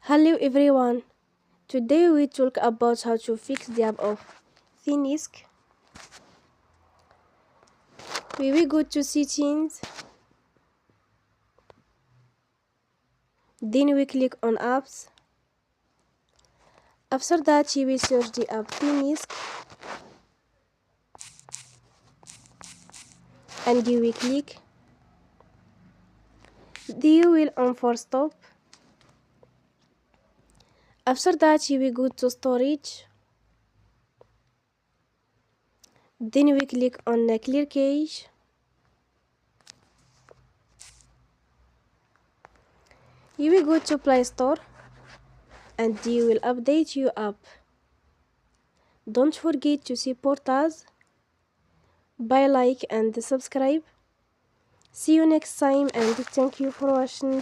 Hello everyone. Today we talk about how to fix the app of Thenics. We will go to settings. Then we click on apps. After that you will search the app Thenics and you will click. Then you will on for stop. After that you will go to storage. Then we click on clear cache. You will go to Play Store and you will update your app. Don't forget to support us by like and subscribe. See you next time and thank you for watching.